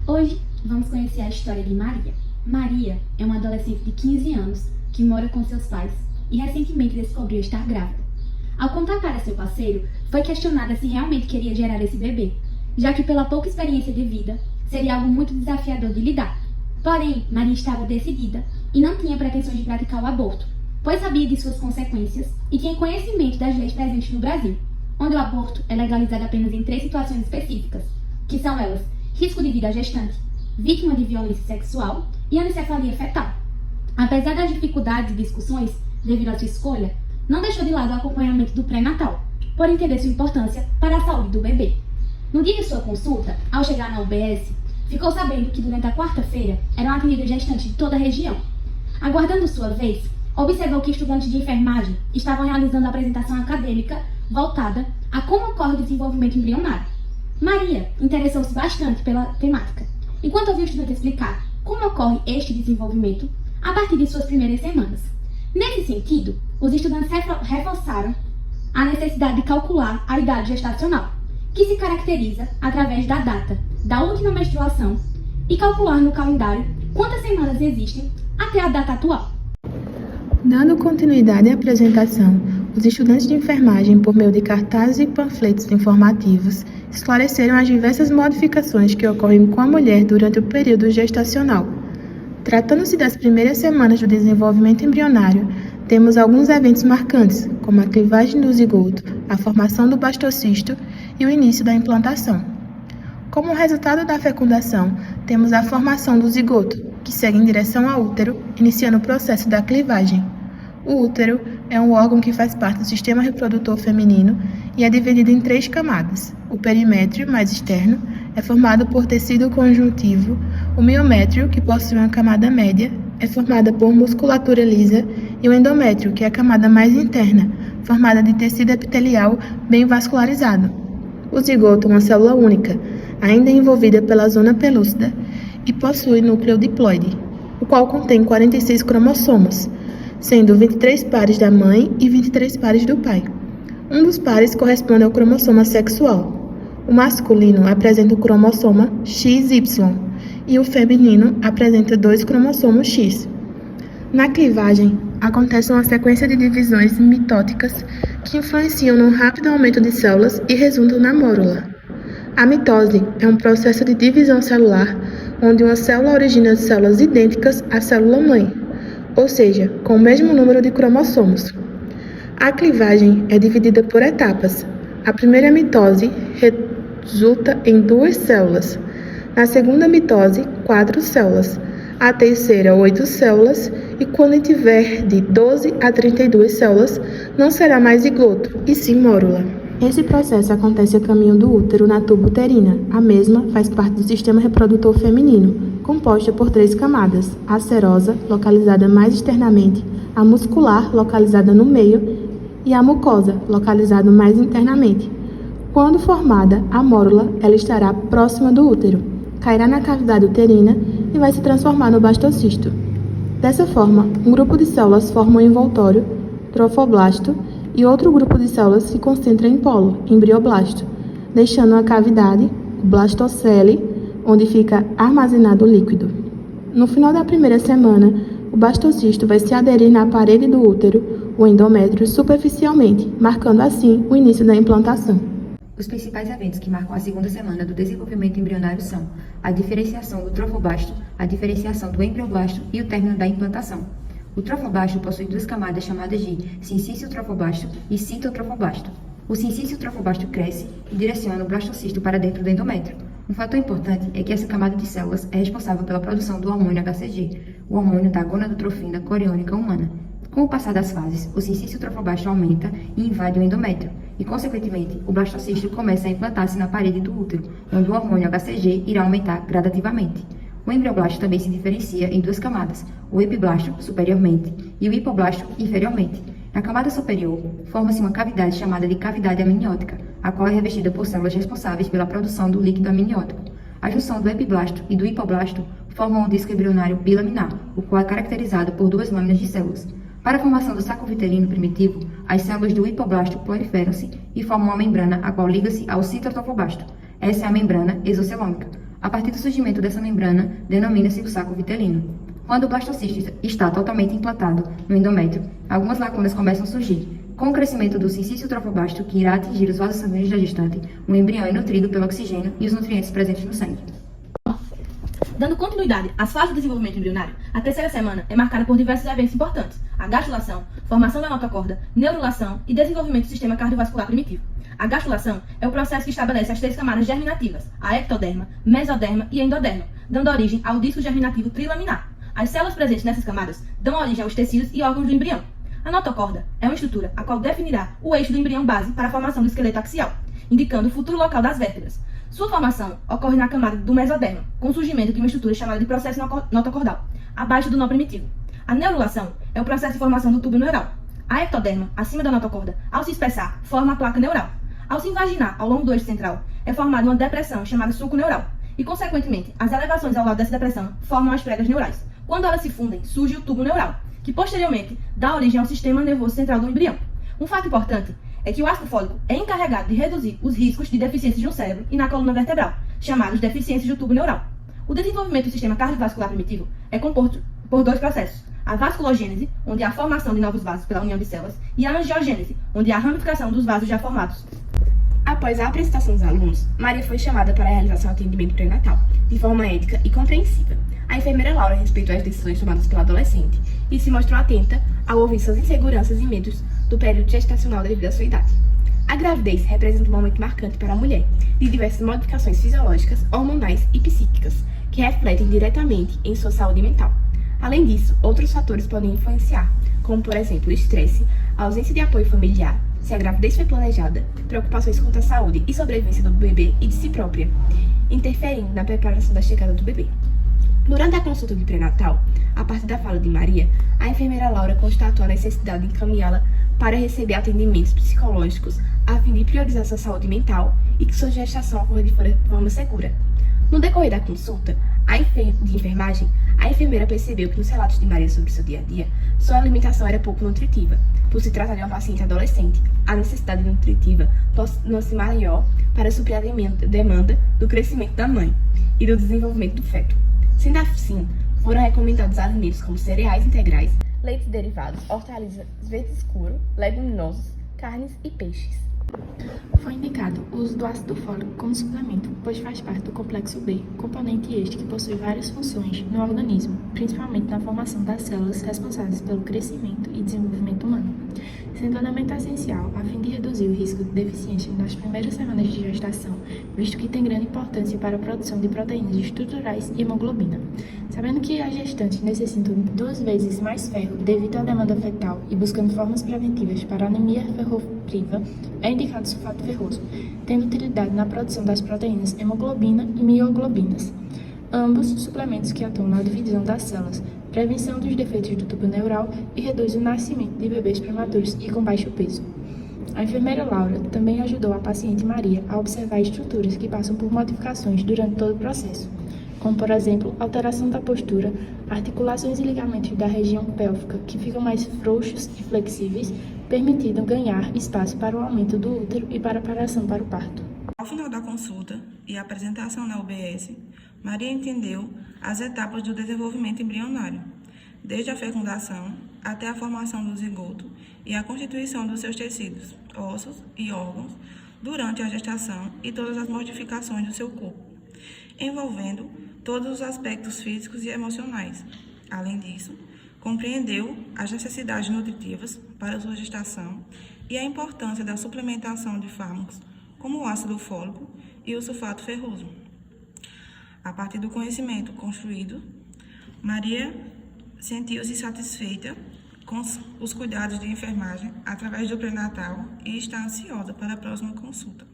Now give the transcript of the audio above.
Hoje vamos conhecer a história de Maria. Maria é uma adolescente de 15 anos que mora com seus pais e recentemente descobriu estar grávida. Ao contar para seu parceiro, foi questionada se realmente queria gerar esse bebê, já que pela pouca experiência de vida, seria algo muito desafiador de lidar. Porém, Maria estava decidida e não tinha pretensões de praticar o aborto, pois sabia de suas consequências e tinha conhecimento das leis presentes no Brasil, onde o aborto é legalizado apenas em 3 situações específicas, que são elas: risco de vida à gestante, vítima de violência sexual e anencefalia fetal. Apesar das dificuldades e discussões devido à sua escolha, não deixou de lado o acompanhamento do pré-natal, por entender sua importância para a saúde do bebê. No dia de sua consulta, ao chegar na UBS, ficou sabendo que durante a quarta-feira eram atendidas gestantes de toda a região. Aguardando sua vez, observou que estudantes de enfermagem estavam realizando a apresentação acadêmica voltada a como ocorre o desenvolvimento embrionário. Maria interessou-se bastante pela temática, enquanto ouviu o estudante explicar como ocorre este desenvolvimento a partir de suas primeiras semanas. Nesse sentido, os estudantes reforçaram a necessidade de calcular a idade gestacional, que se caracteriza através da data da última menstruação, e calcular no calendário quantas semanas existem até a data atual. Dando continuidade à apresentação, os estudantes de enfermagem, por meio de cartazes e panfletos informativos, esclareceram as diversas modificações que ocorrem com a mulher durante o período gestacional. Tratando-se das primeiras semanas do desenvolvimento embrionário, temos alguns eventos marcantes, como a clivagem do zigoto, a formação do blastocisto e o início da implantação. Como resultado da fecundação, temos a formação do zigoto, que segue em direção ao útero, iniciando o processo da clivagem. O útero é um órgão que faz parte do sistema reprodutor feminino e é dividido em 3 camadas. O perimétrio, mais externo, é formado por tecido conjuntivo. O miométrio, que possui uma camada média, é formada por musculatura lisa, e o endométrio, que é a camada mais interna, formada de tecido epitelial bem vascularizado. O zigoto é uma célula única, ainda envolvida pela zona pelúcida, e possui núcleo diploide, o qual contém 46 cromossomos, sendo 23 pares da mãe e 23 pares do pai. Um dos pares corresponde ao cromossoma sexual. O masculino apresenta o cromossoma XY e o feminino apresenta 2 cromossomos X. Na clivagem, acontece uma sequência de divisões mitóticas que influenciam no rápido aumento de células e resultam na mórula. A mitose é um processo de divisão celular onde uma célula origina células idênticas à célula-mãe, ou seja, com o mesmo número de cromossomos. A clivagem é dividida por etapas. A primeira mitose resulta em 2 células. Na segunda mitose, 4 células. A terceira, 8 células. E quando tiver de 12 a 32 células, não será mais zigoto, e sim mórula. Esse processo acontece a caminho do útero na tuba uterina. A mesma faz parte do sistema reprodutor feminino, composta por 3 camadas: a serosa, localizada mais externamente, a muscular, localizada no meio, e a mucosa, localizada mais internamente. Quando formada, a mórula ela estará próxima do útero, cairá na cavidade uterina e vai se transformar no blastocisto. Dessa forma, um grupo de células forma um envoltório, trofoblasto, e outro grupo de células se concentra em polo, embrioblasto, deixando uma cavidade, o blastocele, onde fica armazenado o líquido. No final da primeira semana, o blastocisto vai se aderir na parede do útero, o endométrio, superficialmente, marcando assim o início da implantação. Os principais eventos que marcam a segunda semana do desenvolvimento embrionário são a diferenciação do trofoblasto, a diferenciação do embrioblasto e o término da implantação. O trofoblasto possui 2 camadas chamadas de sincício trofoblasto e citotrofoblasto. O sincício trofoblasto cresce e direciona o blastocisto para dentro do endométrio. Um fator importante é que essa camada de células é responsável pela produção do hormônio HCG, o hormônio da gonadotrofina coriônica humana. Com o passar das fases, o sincício trofoblasto aumenta e invade o endométrio, e, consequentemente, o blastocisto começa a implantar-se na parede do útero, onde o hormônio HCG irá aumentar gradativamente. O embrioblasto também se diferencia em 2 camadas, o epiblasto, superiormente, e o hipoblasto, inferiormente. Na camada superior, forma-se uma cavidade chamada de cavidade amniótica, a qual é revestida por células responsáveis pela produção do líquido amniótico. A junção do epiblasto e do hipoblasto forma um disco embrionário bilaminar, o qual é caracterizado por 2 lâminas de células. Para a formação do saco uterino primitivo, as células do hipoblasto proliferam-se e formam uma membrana a qual liga-se ao citotrofoblasto. Essa é a membrana exocelômica. A partir do surgimento dessa membrana, denomina-se o saco vitelino. Quando o blastocisto está totalmente implantado no endométrio, algumas lacunas começam a surgir. Com o crescimento do sincício trofobasto, que irá atingir os vasos sanguíneos da gestante, o embrião é nutrido pelo oxigênio e os nutrientes presentes no sangue. Dando continuidade às fases do desenvolvimento embrionário, a terceira semana é marcada por diversos eventos importantes: a gastrulação, formação da notocorda, neurulação e desenvolvimento do sistema cardiovascular primitivo. A gastrulação é o processo que estabelece as três camadas germinativas, a ectoderma, mesoderma e endoderma, dando origem ao disco germinativo trilaminar. As células presentes nessas camadas dão origem aos tecidos e órgãos do embrião. A notocorda é uma estrutura a qual definirá o eixo do embrião base para a formação do esqueleto axial, indicando o futuro local das vértebras. Sua formação ocorre na camada do mesoderma, com o surgimento de uma estrutura chamada de processo notocordal, abaixo do nó primitivo. A neurulação é o processo de formação do tubo neural. A ectoderma, acima da notocorda, ao se espessar, forma a placa neural. Ao se invaginar ao longo do eixo central, é formada uma depressão chamada sulco neural. E, consequentemente, as elevações ao lado dessa depressão formam as pregas neurais. Quando elas se fundem, surge o tubo neural, que posteriormente dá origem ao sistema nervoso central do embrião. Um fato importante é que o ácido fólico é encarregado de reduzir os riscos de deficiências no cérebro e na coluna vertebral, chamados deficiências do tubo neural. O desenvolvimento do sistema cardiovascular primitivo é composto por dois processos: a vasculogênese, onde há a formação de novos vasos pela união de células, e a angiogênese, onde há a ramificação dos vasos já formados. Após a apresentação dos alunos, Maria foi chamada para realizar seu atendimento pré-natal, de forma ética e compreensiva. A enfermeira Laura respeitou as decisões tomadas pela adolescente e se mostrou atenta ao ouvir suas inseguranças e medos do período gestacional devido à sua idade. A gravidez representa um momento marcante para a mulher, de diversas modificações fisiológicas, hormonais e psíquicas, que refletem diretamente em sua saúde mental. Além disso, outros fatores podem influenciar, como, por exemplo, o estresse, a ausência de apoio familiar, se a gravidez foi planejada, preocupações quanto à saúde e sobrevivência do bebê e de si própria, interferindo na preparação da chegada do bebê. Durante a consulta de pré-natal, a partir da fala de Maria, a enfermeira Laura constatou a necessidade de encaminhá-la para receber atendimentos psicológicos a fim de priorizar sua saúde mental e que sua gestação ocorra de forma segura. No decorrer da consulta de enfermagem, a enfermeira percebeu que nos relatos de Maria sobre seu dia a dia, sua alimentação era pouco nutritiva. Por se tratar de uma paciente adolescente, a necessidade nutritiva tornou-se maior para suprir a demanda do crescimento da mãe e do desenvolvimento do feto. Sendo assim, foram recomendados alimentos como cereais integrais, leites derivados, hortaliças verde escuro, leguminosos, carnes e peixes. Foi indicado o uso do ácido fólico como suplemento, pois faz parte do complexo B, componente este que possui várias funções no organismo, principalmente na formação das células responsáveis pelo crescimento e desenvolvimento humano, sendo um elemento essencial a fim de reduzir o risco de deficiência nas primeiras semanas de gestação, visto que tem grande importância para a produção de proteínas estruturais e hemoglobina. Sabendo que as gestantes necessitam 2 vezes mais ferro devido à demanda fetal e buscando formas preventivas para a anemia ferropriva, é indicado sulfato ferroso, tendo utilidade na produção das proteínas hemoglobina e mioglobinas, ambos suplementos que atuam na divisão das células, prevenção dos defeitos do tubo neural e reduz o nascimento de bebês prematuros e com baixo peso. A enfermeira Laura também ajudou a paciente Maria a observar estruturas que passam por modificações durante todo o processo, como, por exemplo, alteração da postura, articulações e ligamentos da região pélvica que ficam mais frouxos e flexíveis, permitindo ganhar espaço para o aumento do útero e para a preparação para o parto. Ao final da consulta e a apresentação na UBS, Maria entendeu as etapas do desenvolvimento embrionário, desde a fecundação até a formação do zigoto e a constituição dos seus tecidos, ossos e órgãos durante a gestação e todas as modificações do seu corpo, envolvendo todos os aspectos físicos e emocionais. Além disso, compreendeu as necessidades nutritivas para sua gestação e a importância da suplementação de fármacos como o ácido fólico e o sulfato ferroso. A partir do conhecimento construído, Maria sentiu-se satisfeita com os cuidados de enfermagem através do pré-natal e está ansiosa para a próxima consulta.